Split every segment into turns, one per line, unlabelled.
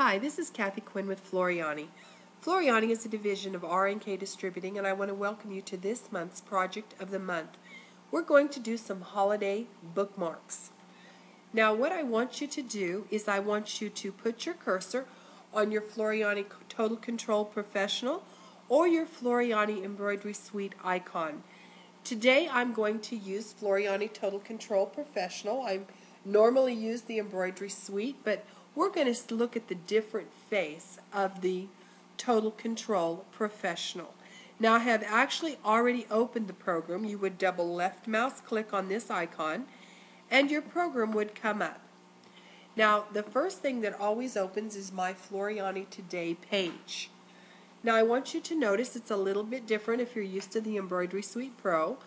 Hi, this is Kathy Quinn with Floriani. Floriani is a division of R&K Distributing, and I want to welcome you to this month's Project of the Month. We're going to do some holiday bookmarks. Now, what I want you to do is I want you to put your cursor on your Floriani Total Control Professional or your Floriani Embroidery Suite icon. Today I'm going to use Floriani Total Control Professional. I normally use the Embroidery Suite, but we're going to look at the different face of the Total Control Professional. Now I have actually already opened the program. You would double left mouse click on this icon and your program would come up. Now the first thing that always opens is my Floriani Today page. Now I want you to notice it's a little bit different if you're used to the Embroidery Suite Pro.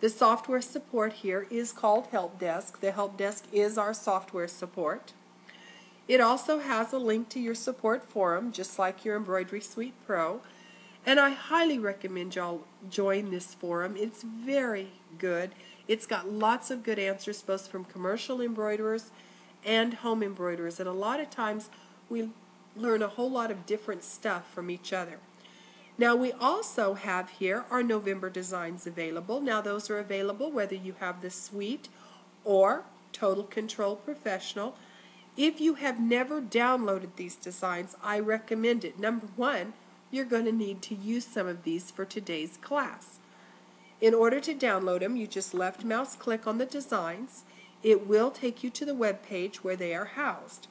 The software support here is called Help Desk. The Help Desk is our software support. It also has a link to your support forum, just like your Embroidery Suite Pro. And I highly recommend y'all join this forum. It's very good. It's got lots of good answers, both from commercial embroiderers and home embroiderers. And a lot of times we learn a whole lot of different stuff from each other. Now we also have here our November designs available. Now those are available whether you have the Suite or Total Control Professional. If you have never downloaded these designs, I recommend it. Number one, you're going to need to use some of these for today's class. In order to download them, you just left mouse click on the designs. It will take you to the web page where they are housed.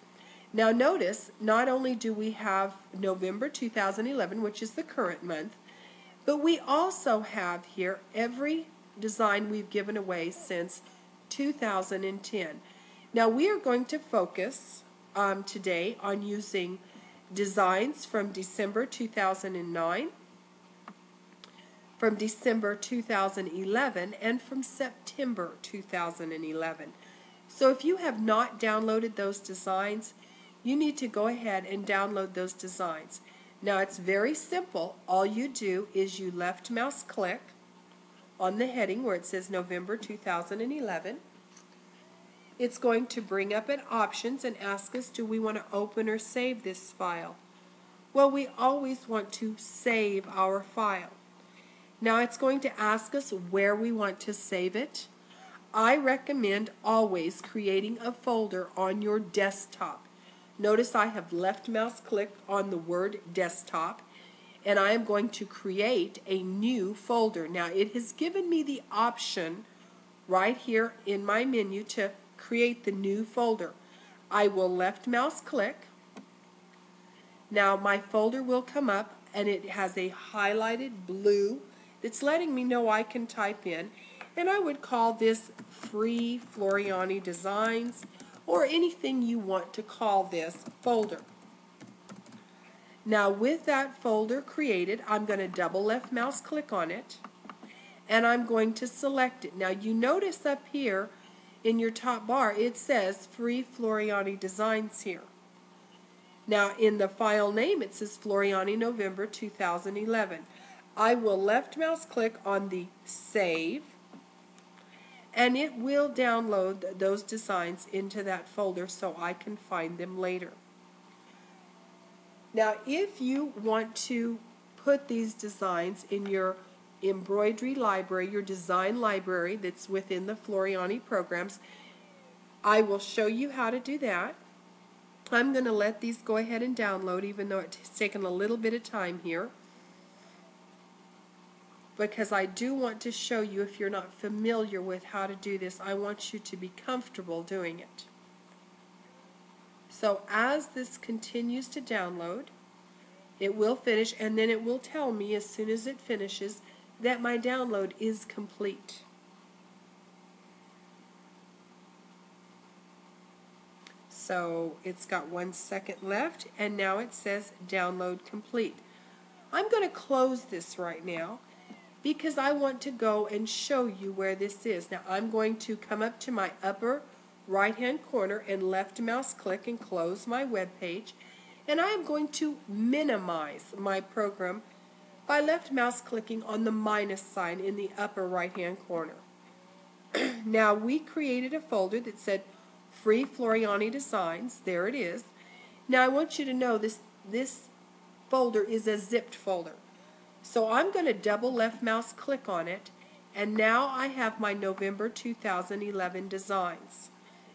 Now notice, not only do we have November 2011, which is the current month, but we also have here every design we've given away since 2010. Now we are going to focus today on using designs from December 2009, from December 2011, and from September 2011. So if you have not downloaded those designs, you need to go ahead and download those designs. Now it's very simple. All you do is you left mouse click on the heading where it says November 2011. It's going to bring up an options and ask us, do we want to open or save this file? Well, we always want to save our file. Now it's going to ask us where we want to save it. I recommend always creating a folder on your desktop. Notice I have left mouse click on the word desktop and I am going to create a new folder. Now it has given me the option right here in my menu to create the new folder. I will left mouse click. Now my folder will come up and it has a highlighted blue that's letting me know I can type in, and I would call this Free Floriani Designs or anything you want to call this folder. Now with that folder created, I'm going to double left mouse click on it and I'm going to select it. Now you notice up here in your top bar it says Free Floriani Designs here. Now in the file name it says Floriani November 2011. I will left mouse click on the Save and it will download those designs into that folder so I can find them later. Now if you want to put these designs in your embroidery library, your design library that's within the Floriani programs, I will show you how to do that. I'm going to let these go ahead and download even though it's taken a little bit of time here, because I do want to show you, if you're not familiar with how to do this, I want you to be comfortable doing it. So as this continues to download, it will finish and then it will tell me as soon as it finishes that my download is complete. So it's got 1 second left and now it says download complete. I'm going to close this right now because I want to go and show you where this is. Now I'm going to come up to my upper right hand corner and left mouse click and close my web page, and I am going to minimize my program by left mouse clicking on the minus sign in the upper right hand corner. Now we created a folder that said Free Floriani Designs. There it is. Now I want you to know this folder is a zipped folder. So I'm going to double left mouse click on it, and now I have my November 2011 designs.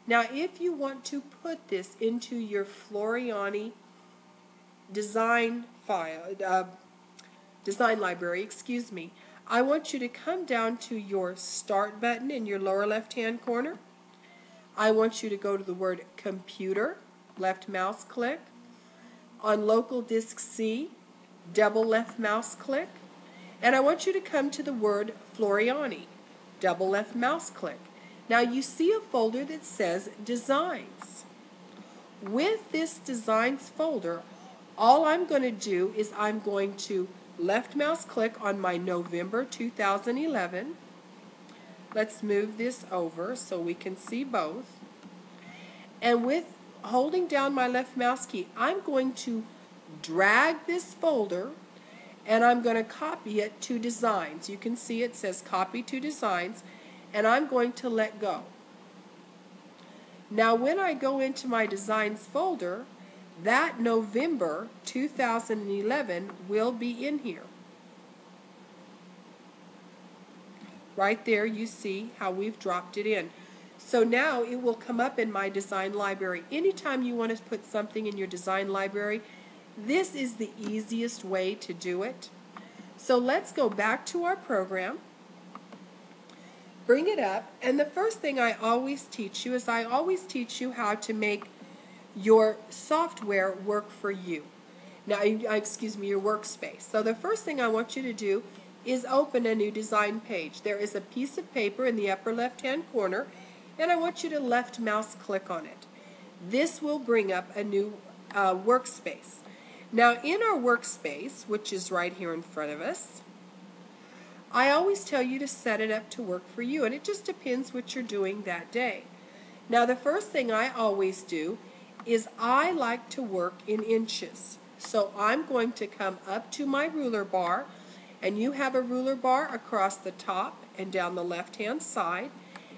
Now if you want to put this into your Floriani design file, design library, excuse me, I want you to come down to your Start button in your lower left hand corner. I want you to go to the word Computer, left mouse click. On Local Disk C, double left mouse click. And I want you to come to the word Floriani, double left mouse click. Now you see a folder that says Designs. With this Designs folder, all I'm going to do is I'm going to left mouse click on my November 2011. Let's move this over so we can see both. And with holding down my left mouse key, I'm going to drag this folder and I'm going to copy it to Designs. You can see it says Copy to Designs, and I'm going to let go. Now when I go into my Designs folder, that November 2011 will be in here. Right there you see how we've dropped it in. So now it will come up in my design library. Anytime you want to put something in your design library, this is the easiest way to do it. So let's go back to our program, bring it up, and the first thing I always teach you is I always teach you how to make your software work for you. Now, excuse me, your workspace. So the first thing I want you to do is open a new design page. There is a piece of paper in the upper left-hand corner, and I want you to left mouse click on it. This will bring up a new workspace. Now in our workspace, which is right here in front of us, I always tell you to set it up to work for you, and it just depends what you're doing that day. Now the first thing I always do is I like to work in inches. So I'm going to come up to my ruler bar, and you have a ruler bar across the top and down the left-hand side,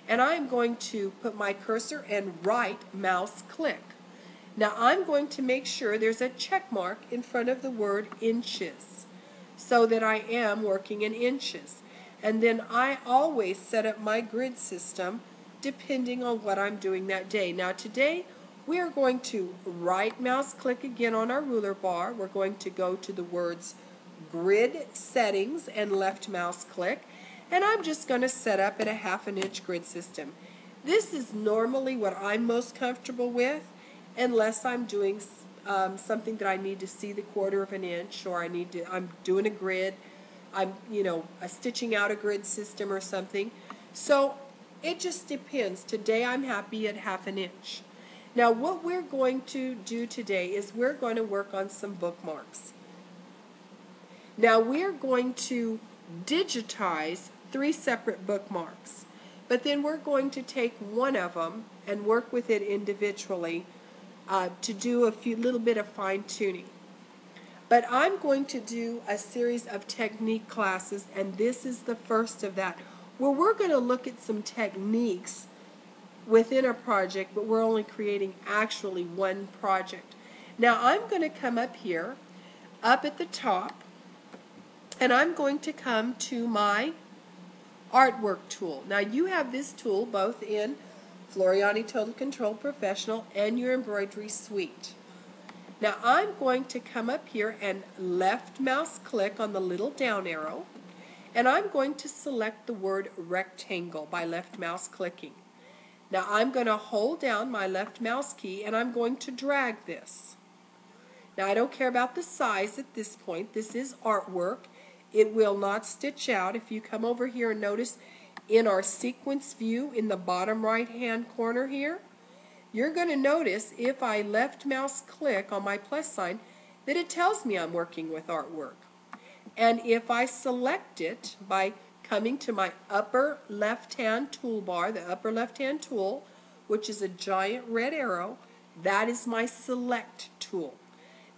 and I'm going to put my cursor and right mouse click. Now I'm going to make sure there's a check mark in front of the word inches so that I am working in inches. And then I always set up my grid system depending on what I'm doing that day. Now today we are going to right mouse click again on our ruler bar. We're going to go to the words Grid Settings and left mouse click, and I'm just going to set up at a 1/2 inch grid system. This is normally what I'm most comfortable with, unless I'm doing something that I need to see the 1/4 inch, or I'm doing a grid, I'm stitching out a grid system or something. So it just depends. Today I'm happy at 1/2 inch. Now what we're going to do today is we're going to work on some bookmarks. Now we're going to digitize 3 separate bookmarks, but then we're going to take one of them and work with it individually to do a little bit of fine-tuning. But I'm going to do a series of technique classes, and this is the first of that, where we're going to look at some techniques within a project, but we're only creating actually one project. Now I'm going to come up here, up at the top, and I'm going to come to my artwork tool. Now you have this tool both in Floriani Total Control Professional and your embroidery suite. Now I'm going to come up here and left mouse click on the little down arrow, and I'm going to select the word rectangle by left mouse clicking. Now I'm going to hold down my left mouse key and I'm going to drag this. Now I don't care about the size at this point. This is artwork. It will not stitch out. If you come over here and notice in our sequence view in the bottom right hand corner here, you're going to notice if I left mouse click on my plus sign that it tells me I'm working with artwork. And if I select it by coming to my upper left hand toolbar, the upper left hand tool, which is a giant red arrow, that is my select tool.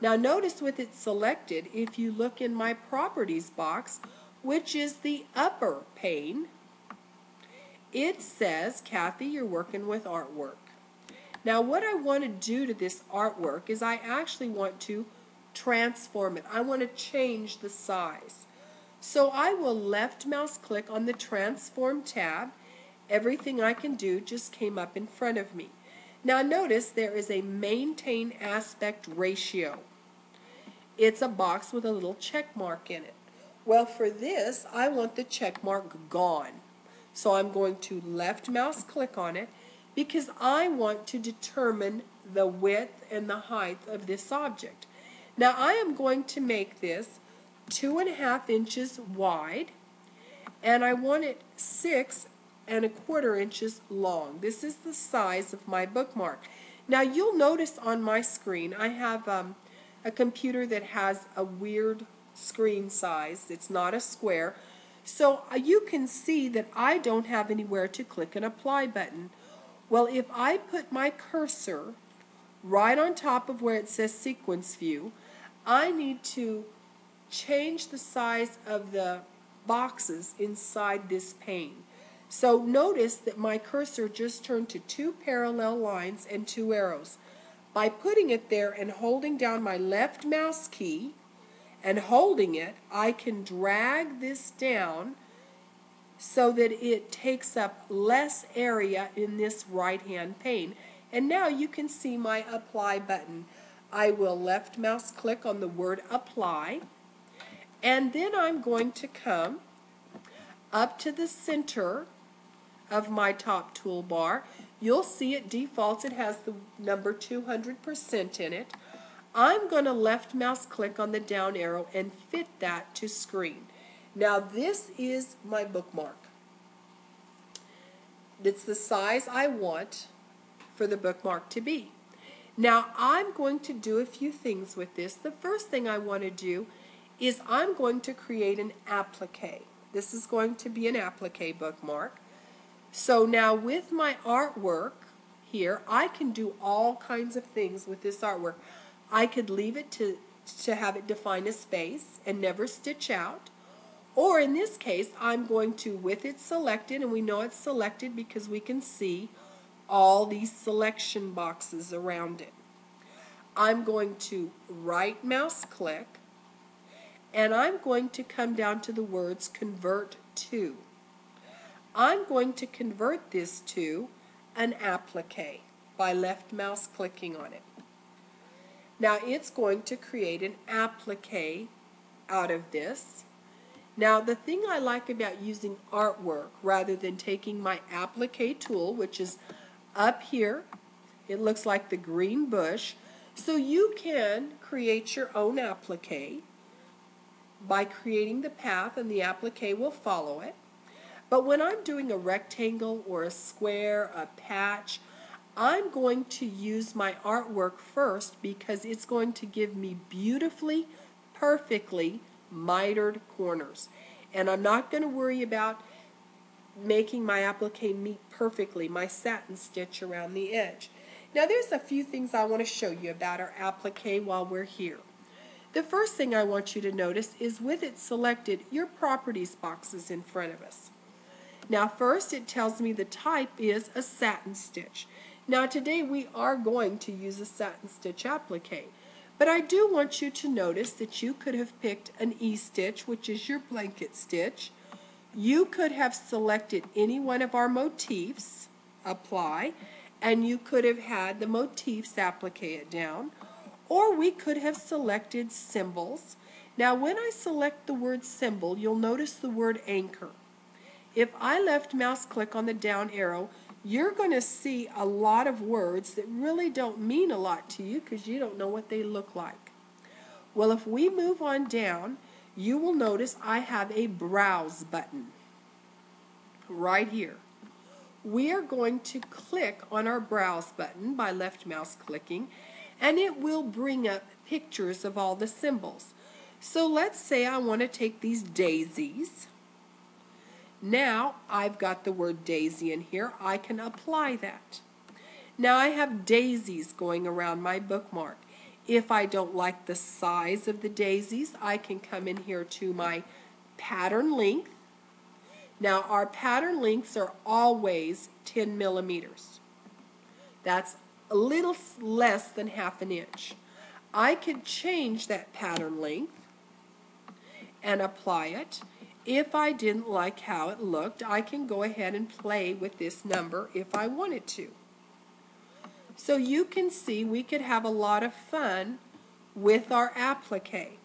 Now notice with it selected, if you look in my properties box, which is the upper pane, it says, Kathy, you're working with artwork. Now what I want to do to this artwork is I actually want to transform it. I want to change the size. So I will left mouse click on the Transform tab. Everything I can do just came up in front of me. Now notice there is a Maintain Aspect Ratio. It's a box with a little check mark in it. Well, for this, I want the check mark gone. So I'm going to left mouse click on it because I want to determine the width and the height of this object. Now I am going to make this 2.5 inches wide, and I want it 6.25 inches long. This is the size of my bookmark. Now you'll notice on my screen I have a computer that has a weird screen size. It's not a square. So you can see that I don't have anywhere to click an apply button. Well, if I put my cursor right on top of where it says sequence view, I need to change the size of the boxes inside this pane. So notice that my cursor just turned to 2 parallel lines and 2 arrows. By putting it there and holding down my left mouse key and holding it, I can drag this down so that it takes up less area in this right-hand pane. And now you can see my apply button. I will left mouse click on the word apply, and then I'm going to come up to the center of my top toolbar. You'll see it defaults, it has the number 200% in it. I'm going to left mouse click on the down arrow and fit that to screen. Now this is my bookmark. It's the size I want for the bookmark to be. Now I'm going to do a few things with this. The first thing I want to do is I'm going to create an applique. This is going to be an applique bookmark. So now with my artwork here, I can do all kinds of things with this artwork. I could leave it to have it define a space and never stitch out. Or in this case, I'm going to, with it selected, and we know it's selected because we can see all these selection boxes around it. I'm going to right mouse click, and I'm going to come down to the words convert to. I'm going to convert this to an applique by left mouse clicking on it. Now it's going to create an applique out of this. Now the thing I like about using artwork rather than taking my applique tool, which is up here, it looks like the green bush, so you can create your own applique by creating the path and the applique will follow it. But when I'm doing a rectangle or a square, a patch, I'm going to use my artwork first because it's going to give me beautifully, perfectly mitered corners. And I'm not going to worry about making my applique meet perfectly my satin stitch around the edge. Now there's a few things I want to show you about our applique while we're here. The first thing I want you to notice is with it selected, your properties box is in front of us. Now first it tells me the type is a satin stitch. Now today we are going to use a satin stitch applique, but I do want you to notice that you could have picked an E-stitch, which is your blanket stitch. You could have selected any one of our motifs, apply, and you could have had the motifs applique it down, or we could have selected symbols. Now when I select the word symbol, you'll notice the word anchor. If I left mouse click on the down arrow, you're going to see a lot of words that really don't mean a lot to you because you don't know what they look like. Well, if we move on down, you will notice I have a browse button right here. We are going to click on our browse button by left mouse clicking, and it will bring up pictures of all the symbols. So let's say I want to take these daisies. Now I've got the word daisy in here. I can apply that. Now I have daisies going around my bookmark. If I don't like the size of the daisies, I can come in here to my pattern length. Now our pattern lengths are always 10 millimeters. That's a little less than 1/2 inch. I could change that pattern length and apply it. If I didn't like how it looked, I can go ahead and play with this number if I wanted to. So you can see we could have a lot of fun with our applique.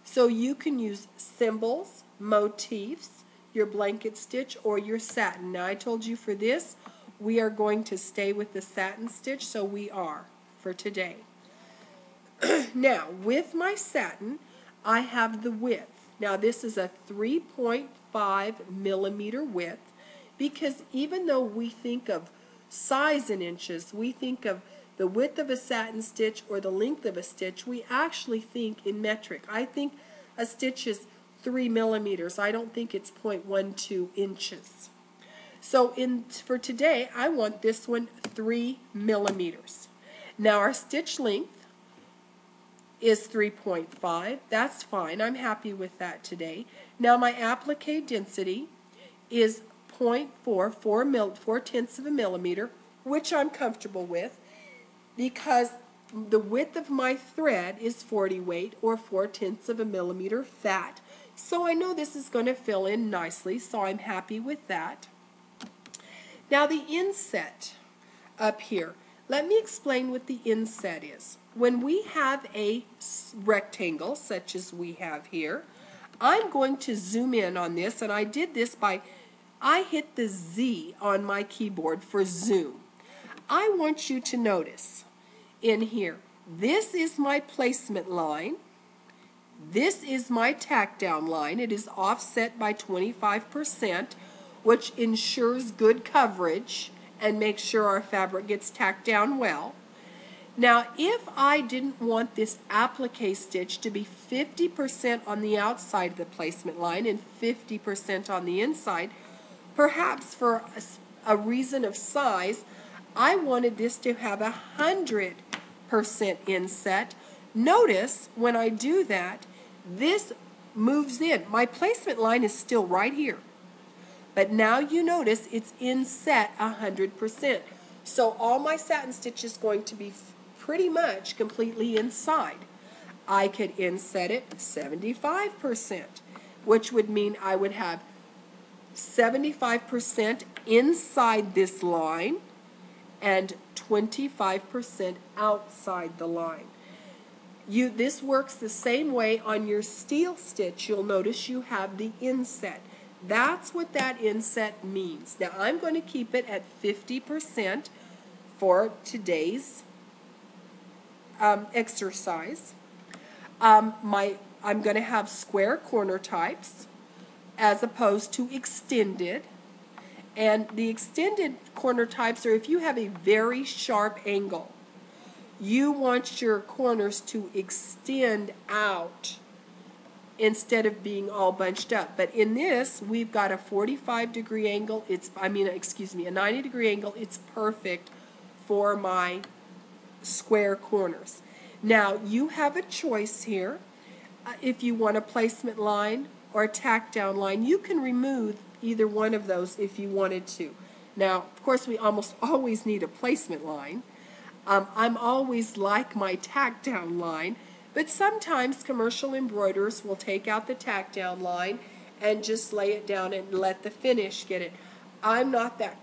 So you can use symbols, motifs, your blanket stitch, or your satin. Now I told you for this, we are going to stay with the satin stitch, so we are for today. Now, with my satin, I have the width. Now this is a 3.5 millimeter width, because even though we think of size in inches, we think of the width of a satin stitch or the length of a stitch, we actually think in metric. I think a stitch is 3 millimeters. I don't think it's 0.12 inches. So for today, I want this one 3 millimeters. Now our stitch length is 3.5. That's fine. I'm happy with that today. Now my applique density is 4/10 of a millimeter, which I'm comfortable with because the width of my thread is 40 weight or 4/10 of a millimeter fat. So I know this is going to fill in nicely, so I'm happy with that. Now the inset up here. Let me explain what the inset is. When we have a rectangle, such as we have here, I'm going to zoom in on this, and I did this by, I hit the Z on my keyboard for zoom. I want you to notice in here, this is my placement line. This is my tack down line. It is offset by 25%, which ensures good coverage and makes sure our fabric gets tacked down well. Now, if I didn't want this applique stitch to be 50% on the outside of the placement line and 50% on the inside, perhaps for a reason of size, I wanted this to have 100% inset. Notice when I do that, this moves in. My placement line is still right here. But now you notice it's inset 100%. So all my satin stitch is going to be pretty much completely inside. I could inset it 75%, which would mean I would have 75% inside this line and 25% outside the line. This works the same way on your steel stitch. You'll notice you have the inset. That's what that inset means. Now I'm going to keep it at 50% for today's exercise. I'm going to have square corner types as opposed to extended. And the extended corner types are if you have a very sharp angle. You want your corners to extend out instead of being all bunched up. But in this, we've got a 45-degree angle. A 90-degree angle. It's perfect for my square corners. Now, you have a choice here. If you want a placement line or a tack down line, you can remove either one of those if you wanted to. Now, of course, we almost always need a placement line. I'm always like my tack down line, but sometimes commercial embroiderers will take out the tack down line and just lay it down and let the finish get it. I'm not that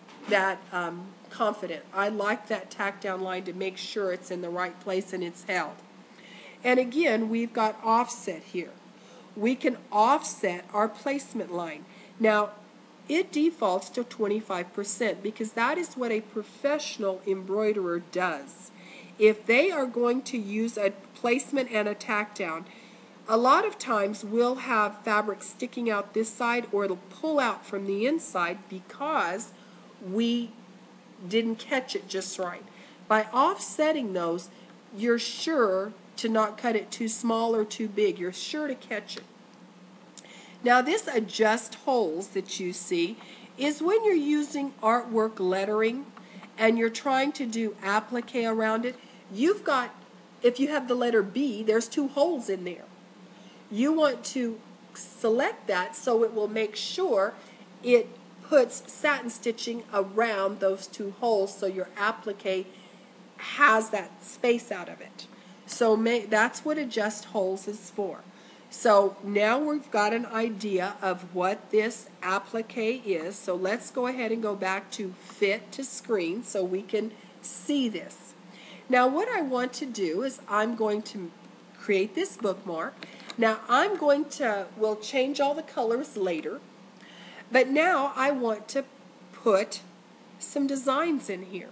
confident. I like that tack down line to make sure it's in the right place and it's held. And again, we've got offset here. We can offset our placement line. Now, it defaults to 25% because that is what a professional embroiderer does. If they are going to use a placement and a tack down, a lot of times we'll have fabric sticking out this side or it'll pull out from the inside because we didn't catch it just right. By offsetting those, you're sure to not cut it too small or too big. You're sure to catch it. Now this adjust holes that you see is when you're using artwork lettering and you're trying to do applique around it. You've got, if you have the letter B, there's 2 holes in there. You want to select that so it will make sure it puts satin stitching around those 2 holes so your applique has that space out of it. So that's what adjust holes is for. So now we've got an idea of what this applique is. So let's go ahead and go back to fit to screen so we can see this. Now what I want to do is I'm going to create this bookmark. Now we'll change all the colors later, but now I want to put some designs in here.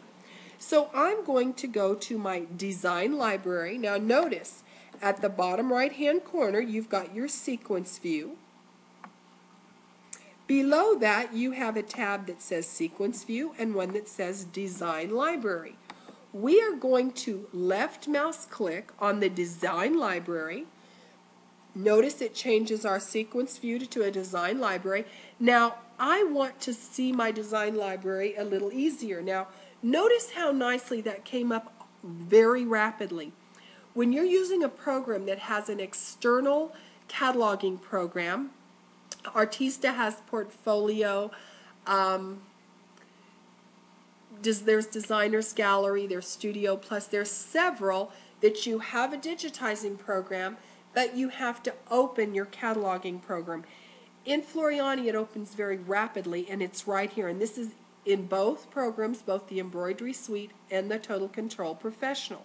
So I'm going to go to my design library. Now notice at the bottom right hand corner you've got your sequence view. Below that you have a tab that says sequence view and one that says design library. We are going to left mouse click on the design library. Notice it changes our sequence view to a design library. Now I want to see my design library a little easier. Now notice how nicely that came up very rapidly. When you're using a program that has an external cataloging program, Artista has Portfolio, there's Designer's Gallery, there's Studio Plus, there's several that you have a digitizing program, but you have to open your cataloging program. In Floriani it opens very rapidly and it's right here, and this is in both programs, both the Embroidery Suite and the Total Control Professional.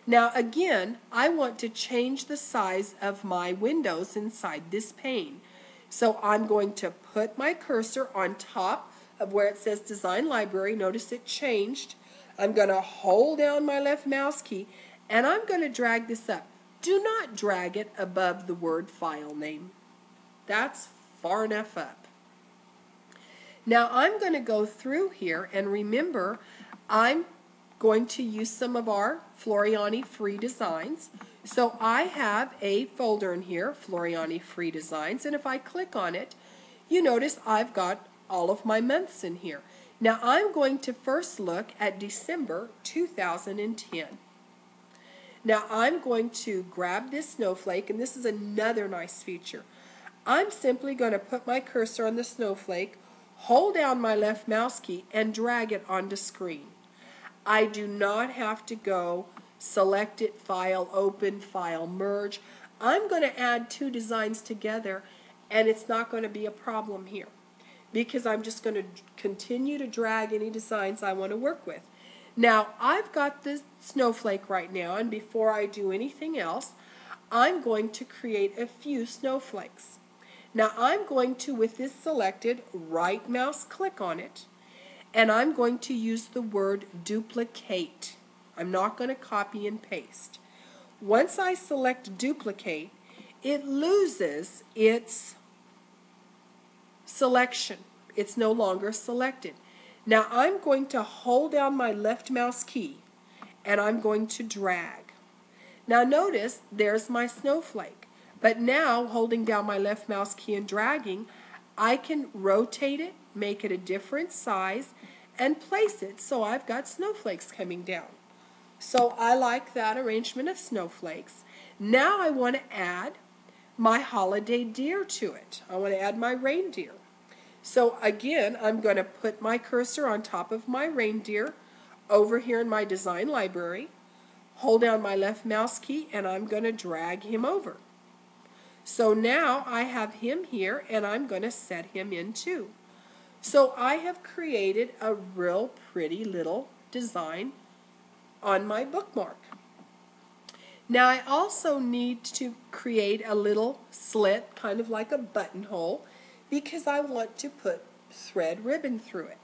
Now again, I want to change the size of my windows inside this pane. So I'm going to put my cursor on top of where it says Design Library. Notice it changed. I'm going to hold down my left mouse key and I'm going to drag this up. Do not drag it above the word file name. That's far enough up. Now I'm going to go through here, and remember I'm going to use some of our Floriani free designs. So I have a folder in here, Floriani free designs, and if I click on it, you notice I've got all of my months in here. Now I'm going to first look at December 2010. Now I'm going to grab this snowflake, and this is another nice feature. I'm simply going to put my cursor on the snowflake, hold down my left mouse key, and drag it onto screen. I do not have to go select it, file, open, file, merge. I'm going to add two designs together, and it's not going to be a problem here because I'm just going to continue to drag any designs I want to work with. Now I've got this snowflake right now, and before I do anything else, I'm going to create a few snowflakes. Now I'm going to, with this selected, right mouse click on it, and I'm going to use the word duplicate. I'm not going to copy and paste. Once I select duplicate, it loses its selection. It's no longer selected. Now I'm going to hold down my left mouse key and I'm going to drag. Now notice there's my snowflake. But now, holding down my left mouse key and dragging, I can rotate it, make it a different size, and place it so I've got snowflakes coming down. So I like that arrangement of snowflakes. Now I want to add my holiday deer to it. I want to add my reindeer. So again, I'm going to put my cursor on top of my reindeer over here in my design library, hold down my left mouse key, and I'm going to drag him over. So now I have him here, and I'm going to set him in too. So I have created a real pretty little design on my bookmark. Now I also need to create a little slit, kind of like a buttonhole, because I want to put thread ribbon through it.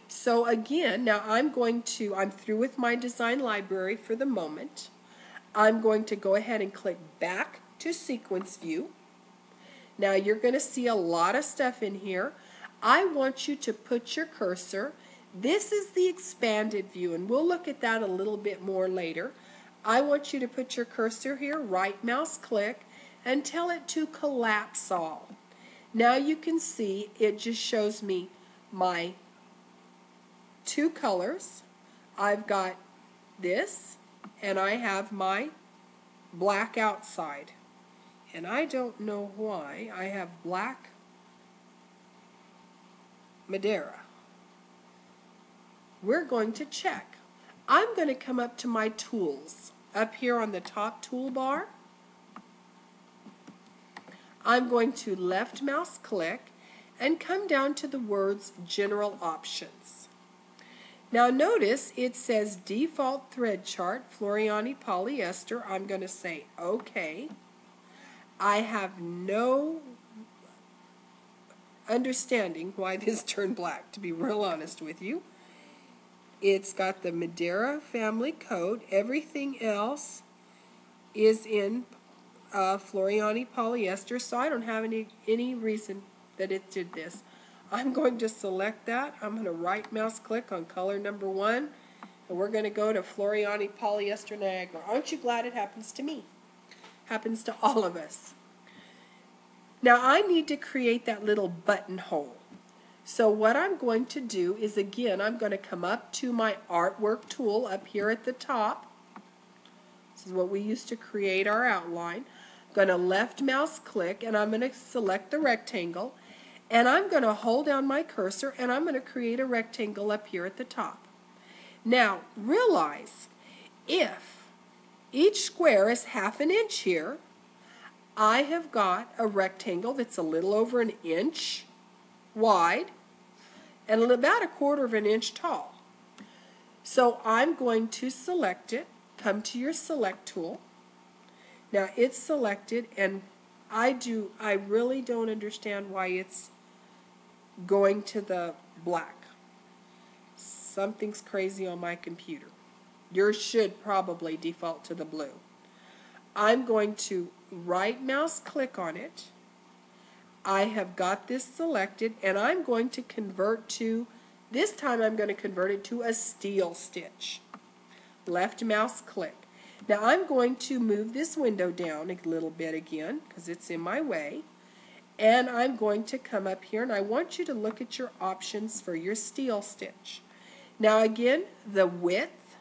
So again, now I'm through with my design library for the moment. I'm going to go ahead and click back to sequence view. Now you're going to see a lot of stuff in here. I want you to put your cursor. This is the expanded view, and we'll look at that a little bit more later. I want you to put your cursor here, right mouse click, and tell it to collapse all. Now you can see it just shows me my two colors. I've got this, and I have my black outside. And I don't know why I have black Madeira. We're going to check. I'm going to come up to my tools. Up here on the top toolbar, I'm going to left mouse click and come down to the words General Options. Now notice it says Default Thread Chart, Floriani Polyester. I'm going to say OK. I have no understanding why this turned black, to be real honest with you. It's got the Madeira family code. Everything else is in Floriani polyester, so I don't have any reason that it did this. I'm going to select that. I'm going to right mouse click on color number 1, and we're going to go to Floriani polyester Niagara. Aren't you glad it happens to me? Happens to all of us. Now I need to create that little buttonhole. So what I'm going to do is, again, I'm going to come up to my artwork tool up here at the top. This is what we use to create our outline. I'm going to left mouse click and I'm going to select the rectangle, and I'm going to hold down my cursor and I'm going to create a rectangle up here at the top. Now realize if each square is ½ an inch here, I have got a rectangle that's a little over an inch wide and about 1/4 of an inch tall. So I'm going to select it. Come to your select tool. Now it's selected, and I really don't understand why it's going to the black. Something's crazy on my computer. Yours should probably default to the blue. I'm going to right mouse click on it. I have got this selected, and I'm going to convert to, this time I'm going to convert it to a steel stitch. Left mouse click. Now I'm going to move this window down a little bit again because it's in my way, and I'm going to come up here, and I want you to look at your options for your steel stitch. Now again, the width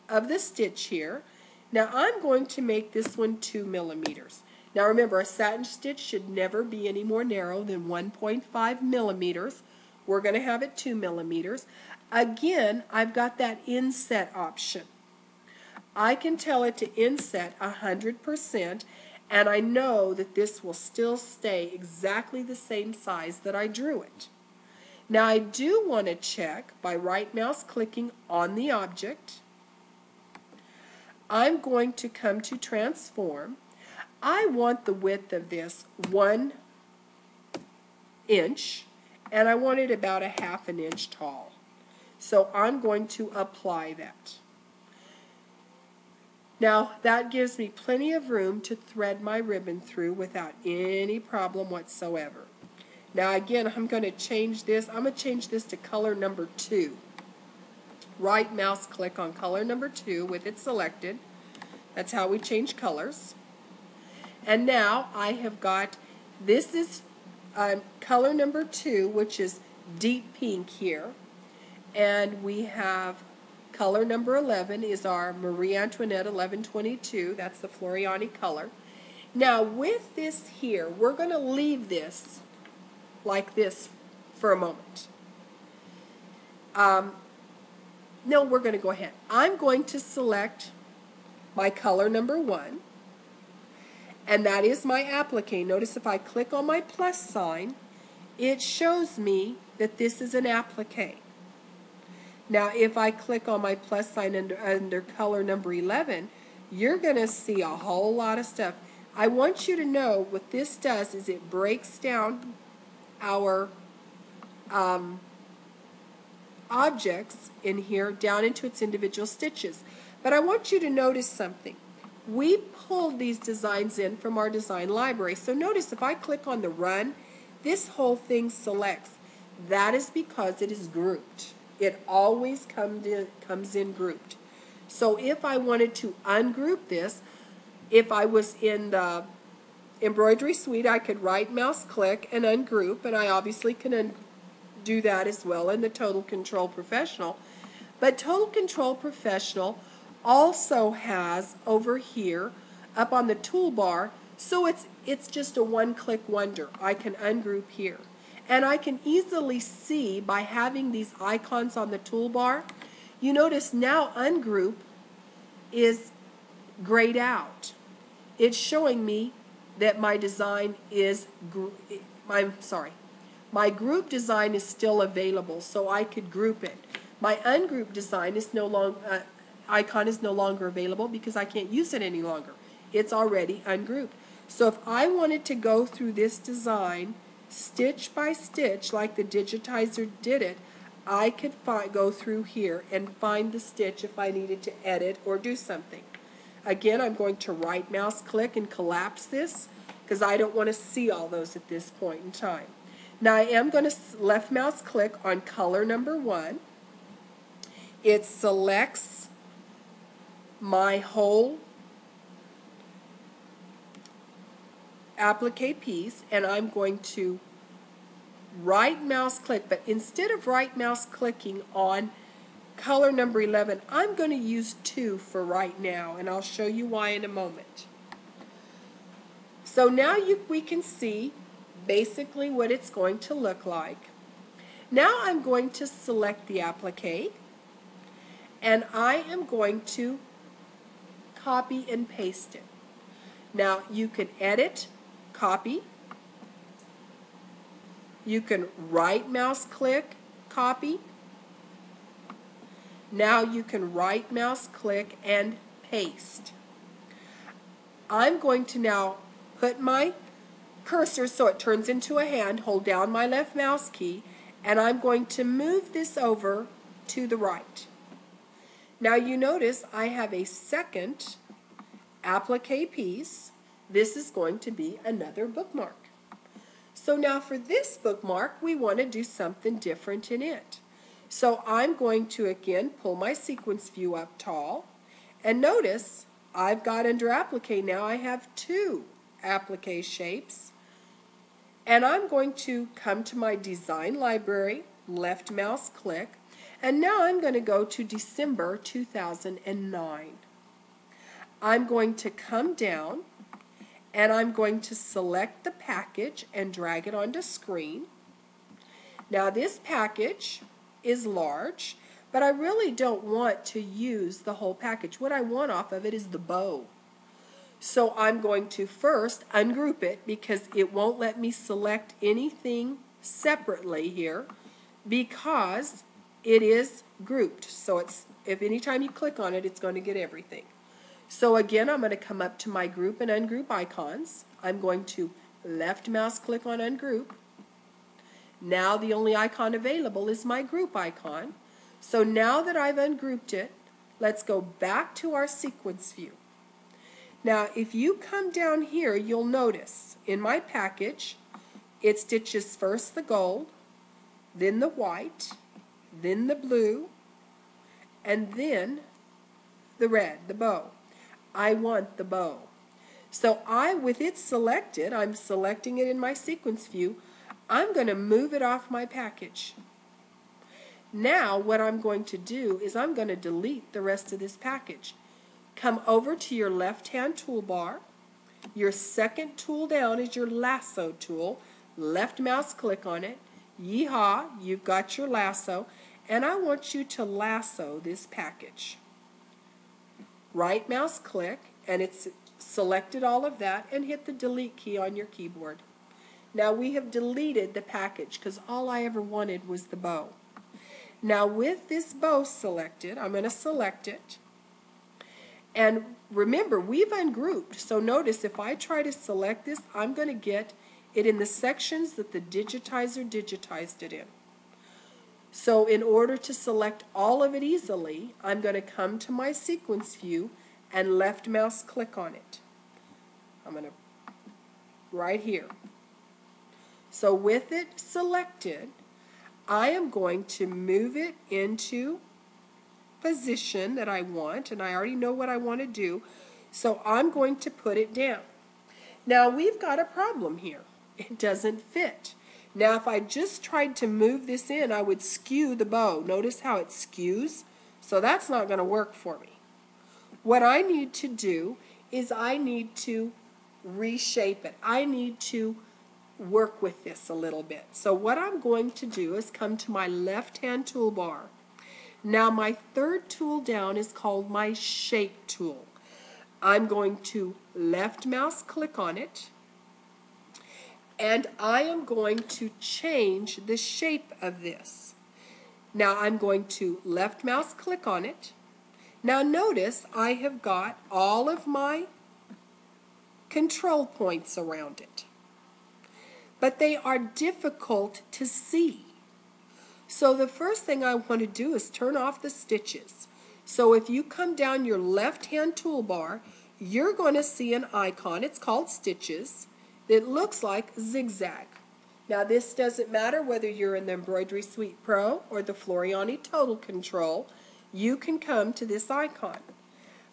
of the stitch here. Now I'm going to make this one 2 millimeters. Now remember, a satin stitch should never be any more narrow than 1.5 millimeters. We're going to have it 2 millimeters. Again, I've got that inset option. I can tell it to inset 100%, and I know that this will still stay exactly the same size that I drew it. Now I do want to check by right mouse clicking on the object. I'm going to come to transform. I want the width of this 1 inch, and I want it about ½ an inch tall. So I'm going to apply that. Now that gives me plenty of room to thread my ribbon through without any problem whatsoever. Now again, I'm going to change this. I'm going to change this to color number 2. Right mouse click on color number 2 with it selected. That's how we change colors. And now I have got, this is color number 2, which is deep pink here. And we have color number 11 is our Marie Antoinette 1122. That's the Floriani color. Now with this here, we're going to leave this like this for a moment. No, we're going to go ahead. I'm going to select my color number 1. And that is my applique. Notice if I click on my plus sign, it shows me that this is an applique. Now if I click on my plus sign under color number 11, you're going to see a whole lot of stuff. I want you to know what this does is it breaks down our objects in here down into its individual stitches. But I want you to notice something. We pulled these designs in from our design library. So notice if I click on the run, this whole thing selects. That is because it is grouped. It always comes in grouped. So if I wanted to ungroup this, if I was in the embroidery suite, I could right mouse click and ungroup, and I obviously can do that as well in the Total Control Professional. But Total Control Professional also has over here up on the toolbar, so it's just a one-click wonder. I can ungroup here, and I can easily see by having these icons on the toolbar You notice now ungroup is grayed out. It's showing me that my design is, my group design is still available, so I could group it. My ungroup design is no longer, icon is no longer available because I can't use it any longer. It's already ungrouped. So if I wanted to go through this design stitch by stitch like the digitizer did it, I could go through here and find the stitch if I needed to edit or do something. Again, I'm going to right mouse click and collapse this because I don't want to see all those at this point in time. Now I am going to left mouse click on color number 1. It selects my whole applique piece, and I'm going to right mouse click, but instead of right mouse clicking on color number 11, I'm going to use 2 for right now, and I'll show you why in a moment. So now we can see basically what it's going to look like. Now I'm going to select the applique, and I am going to copy and paste it. Now you can edit, copy. You can right mouse click, copy. Now you can right mouse click and paste. I'm going to now put my cursor so it turns into a hand, hold down my left mouse key, and I'm going to move this over to the right. Now you notice I have a second applique piece. This is going to be another bookmark. So now for this bookmark, we want to do something different in it. So I'm going to again pull my sequence view up tall, and notice I've got under applique now I have 2 applique shapes, and I'm going to come to my design library, left mouse click, and now I'm going to go to December 2009. I'm going to come down and I'm going to select the package and drag it onto screen. Now this package is large, but I really don't want to use the whole package. What I want off of it is the bow. So I'm going to first ungroup it because it won't let me select anything separately here because it is grouped. So if anytime you click on it, it's going to get everything. So again, I'm going to come up to my group and ungroup icons. I'm going to left mouse click on ungroup. Now the only icon available is my group icon. So now that I've ungrouped it, let's go back to our sequence view. Now if you come down here, you'll notice in my package, it stitches first the gold, then the white, then the blue, and then the red, the bow. I want the bow. So with it selected, I'm selecting it in my sequence view, I'm going to move it off my package. Now what I'm going to do is I'm going to delete the rest of this package. Come over to your left-hand toolbar. Your second tool down is your lasso tool. Left mouse click on it. Yeehaw, you've got your lasso. And I want you to lasso this package. Right mouse click, and it's selected all of that, and hit the delete key on your keyboard. Now we have deleted the package because all I ever wanted was the bow. Now with this bow selected, I'm going to select it. And remember, we've ungrouped, so notice if I try to select this, I'm going to get it in the sections that the digitizer digitized it in. So in order to select all of it easily, I'm going to come to my sequence view and left mouse click on it. I'm going to, right here. So with it selected, I am going to move it into position that I want, and I already know what I want to do, so I'm going to put it down. Now we've got a problem here. It doesn't fit. Now if I just tried to move this in, I would skew the bow. Notice how it skews? So that's not going to work for me. What I need to do is I need to reshape it. I need to work with this a little bit. So what I'm going to do is come to my left-hand toolbar. Now my third tool down is called my shape tool. I'm going to left mouse click on it, and I am going to change the shape of this. Now I'm going to left mouse click on it. Now notice I have got all of my control points around it, but they are difficult to see. So the first thing I want to do is turn off the stitches. So if you come down your left-hand toolbar, you're going to see an icon. It's called stitches. It looks like zigzag. Now this doesn't matter whether you're in the Embroidery Suite Pro or the Floriani Total Control. You can come to this icon.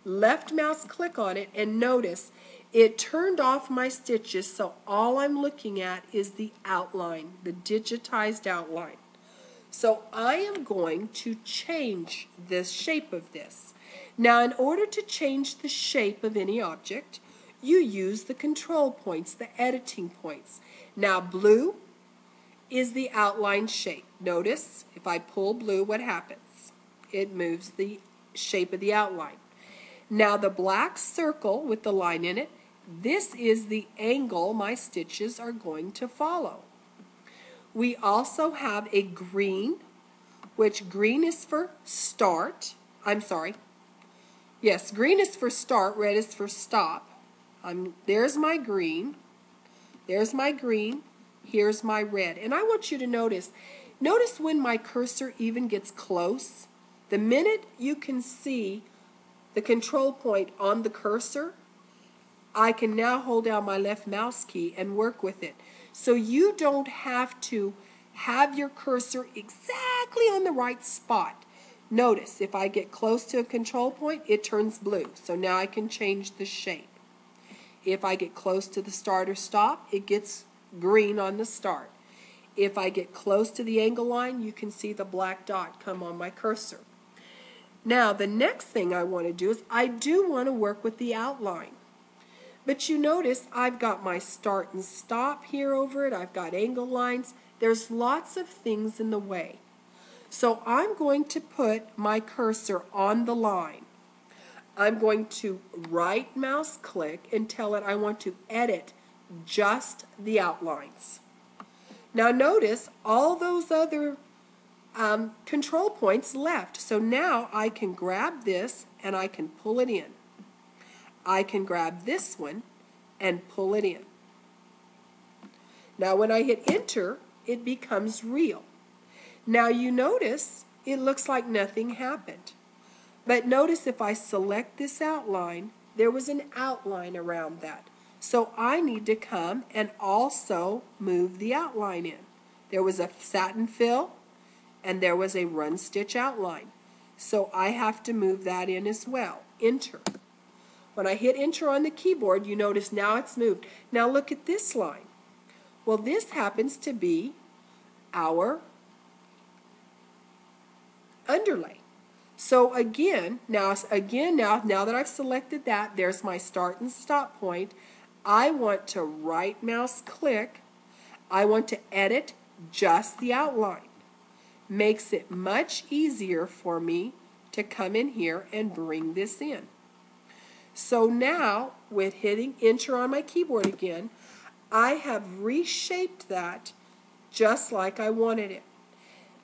Left mouse click on it, and notice it turned off my stitches, so all I'm looking at is the outline, the digitized outline. So I am going to change the shape of this. Now in order to change the shape of any object, you use the control points, the editing points. Now blue is the outline shape. Notice if I pull blue, what happens? It moves the shape of the outline. Now the black circle with the line in it, this is the angle my stitches are going to follow. We also have a green, which green is for start. Yes, green is for start, red is for stop. There's my green. There's my green. Here's my red. And I want you to notice when my cursor even gets close, the minute you can see the control point on the cursor, I can now hold down my left mouse key and work with it. So you don't have to have your cursor exactly on the right spot. Notice if I get close to a control point, it turns blue. So now I can change the shape. If I get close to the start or stop, it gets green on the start. If I get close to the angle line, you can see the black dot come on my cursor. Now the next thing I want to do is I do want to work with the outline. But you notice I've got my start and stop here over it. I've got angle lines. There's lots of things in the way. So I'm going to put my cursor on the line. I'm going to right mouse click and tell it I want to edit just the outlines. Now notice all those other control points left. So now I can grab this and I can pull it in. I can grab this one and pull it in. Now when I hit enter, it becomes real. Now you notice it looks like nothing happened. But notice if I select this outline, there was an outline around that. So I need to come and also move the outline in. There was a satin fill and there was a run stitch outline. So I have to move that in as well. Enter. When I hit enter on the keyboard, you notice now it's moved. Now look at this line. Well, this happens to be our underlay. So again, now that I've selected that, there's my start and stop point. I want to right mouse click. I want to edit just the outline. Makes it much easier for me to come in here and bring this in. So now, with hitting enter on my keyboard again, I have reshaped that just like I wanted it.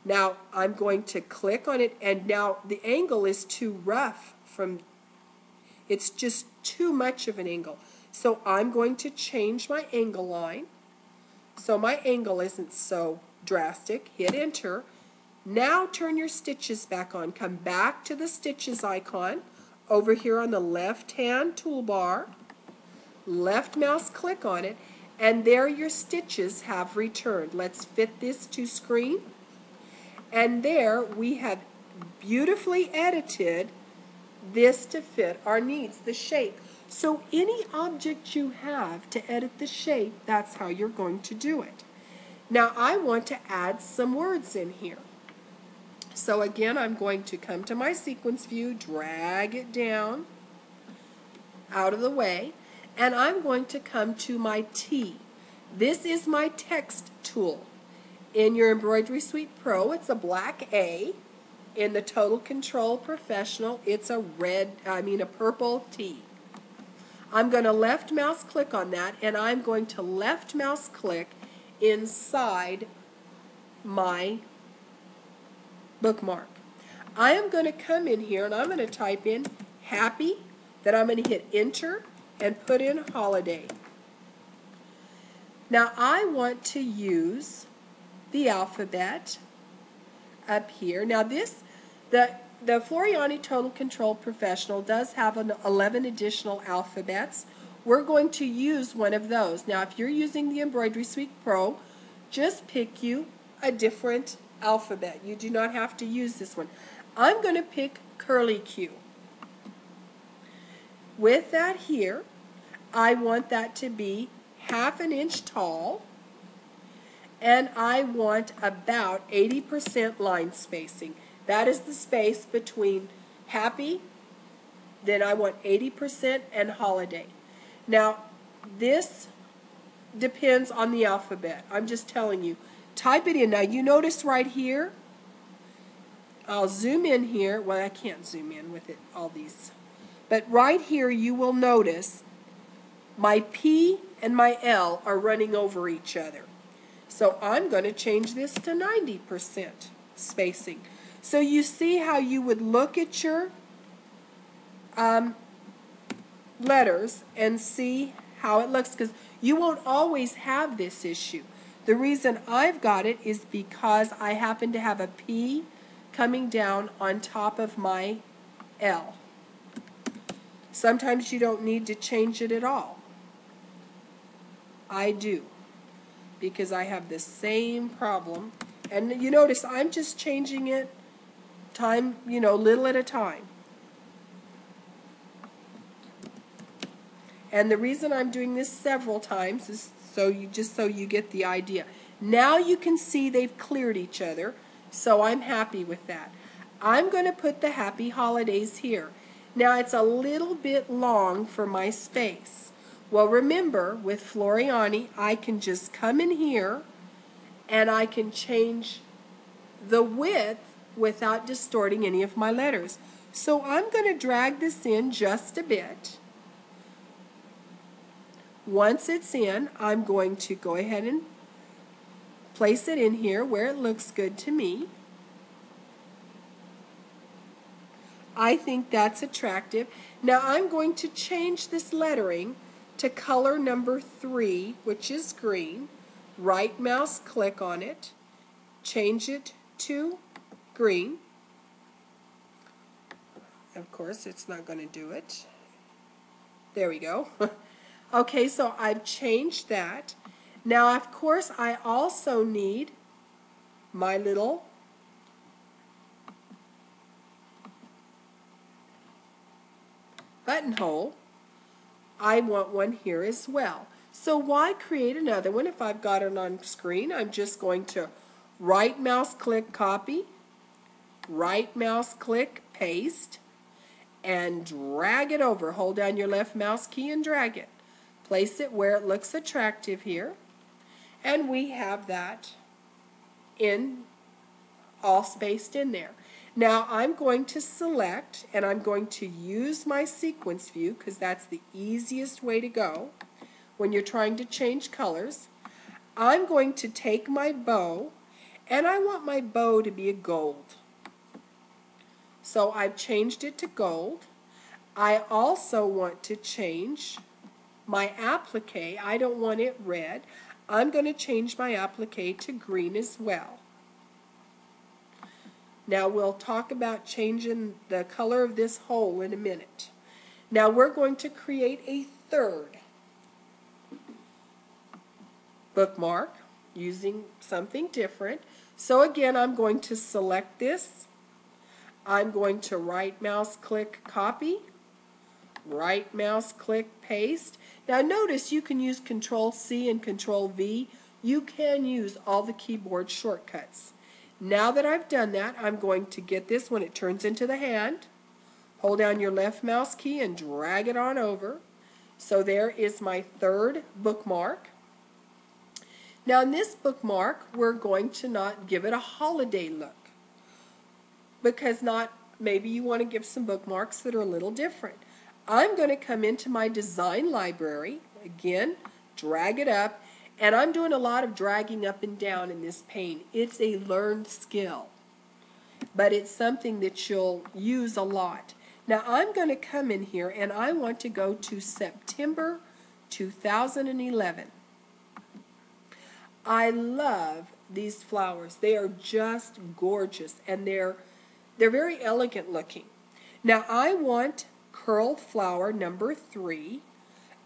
Now I'm going to click on it, and now the angle is too rough. It's just too much of an angle. So I'm going to change my angle line so my angle isn't so drastic. Hit enter. Now turn your stitches back on. Come back to the stitches icon over here on the left hand toolbar. Left mouse click on it, and there your stitches have returned. Let's fit this to screen. And there we have beautifully edited this to fit our needs, the shape. So any object you have to edit the shape, that's how you're going to do it. Now I want to add some words in here. So again, I'm going to come to my sequence view, drag it down out of the way, and I'm going to come to my T. This is my text tool. In your Embroidery Suite Pro, it's a black A. In the Total Control Professional, it's a purple T. I'm going to left mouse click on that, and I'm going to left mouse click inside my bookmark. I am going to come in here and I'm going to type in happy, then I'm going to hit enter and put in holiday. Now I want to use the alphabet up here. Now the Floriani Total Control Professional does have 11 additional alphabets. We're going to use one of those. Now if you're using the Embroidery Suite Pro, just pick you a different alphabet. You do not have to use this one. I'm going to pick curly Q. With that here, I want that to be 1/2 inch tall, and I want about 80% line spacing. That is the space between happy, then I want 80%, and holiday. Now, this depends on the alphabet. I'm just telling you. Type it in. Now, you notice right here, I'll zoom in here. Well, I can't zoom in with all these. But right here, you will notice my P and my L are running over each other. So I'm going to change this to 90% spacing. So you see how you would look at your letters and see how it looks, because you won't always have this issue. The reason I've got it is because I happen to have a P coming down on top of my L. Sometimes you don't need to change it at all. I do, because I have the same problem. And you notice I'm just changing it little at a time. And the reason I'm doing this several times is so you get the idea. Now you can see they've cleared each other, so I'm happy with that. I'm going to put the happy holidays here. Now it's a little bit long for my space. Well, remember, with Floriani, I can just come in here and I can change the width without distorting any of my letters. So I'm going to drag this in just a bit. Once it's in, I'm going to go ahead and place it in here where it looks good to me. I think that's attractive. Now I'm going to change this lettering to color number 3, which is green. Right mouse click on it, change it to green. Of course, it's not going to do it. There we go. Okay, so I've changed that. Now, of course, I also need my little buttonhole. I want one here as well. So why create another one if I've got it on screen? I'm just going to right mouse click copy, right mouse click paste, and drag it over. Hold down your left mouse key and drag it. Place it where it looks attractive here. And we have that all spaced in there. Now I'm going to select, and I'm going to use my sequence view because that's the easiest way to go when you're trying to change colors. I'm going to take my bow, and I want my bow to be a gold. So I've changed it to gold. I also want to change my applique. I don't want it red. I'm going to change my applique to green as well. Now we'll talk about changing the color of this hole in a minute. Now we're going to create a third bookmark using something different. So again, I'm going to select this. I'm going to right mouse click copy, right mouse click paste. Now notice you can use Control C and Control V. You can use all the keyboard shortcuts. Now that I've done that, I'm going to get this when it turns into the hand. Hold down your left mouse key and drag it on over. So there is my third bookmark. Now in this bookmark, we're going to not give it a holiday look. because maybe you want to give some bookmarks that are a little different. I'm going to come into my design library, again, drag it up, and I'm doing a lot of dragging up and down in this pane. It's a learned skill, but it's something that you'll use a lot. Now I'm going to come in here and I want to go to September 2011. I love these flowers. They are just gorgeous, and they're very elegant looking. Now I want curled flower number 3.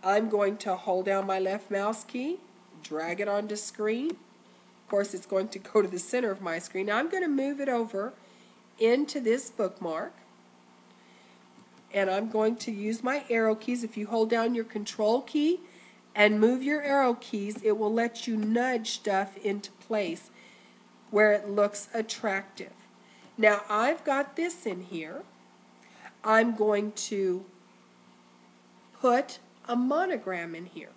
I'm going to hold down my left mouse key, drag it onto screen. Of course, it's going to go to the center of my screen. Now I'm going to move it over into this bookmark, and I'm going to use my arrow keys. If you hold down your control key and move your arrow keys, it will let you nudge stuff into place where it looks attractive. Now I've got this in here. I'm going to put a monogram in here.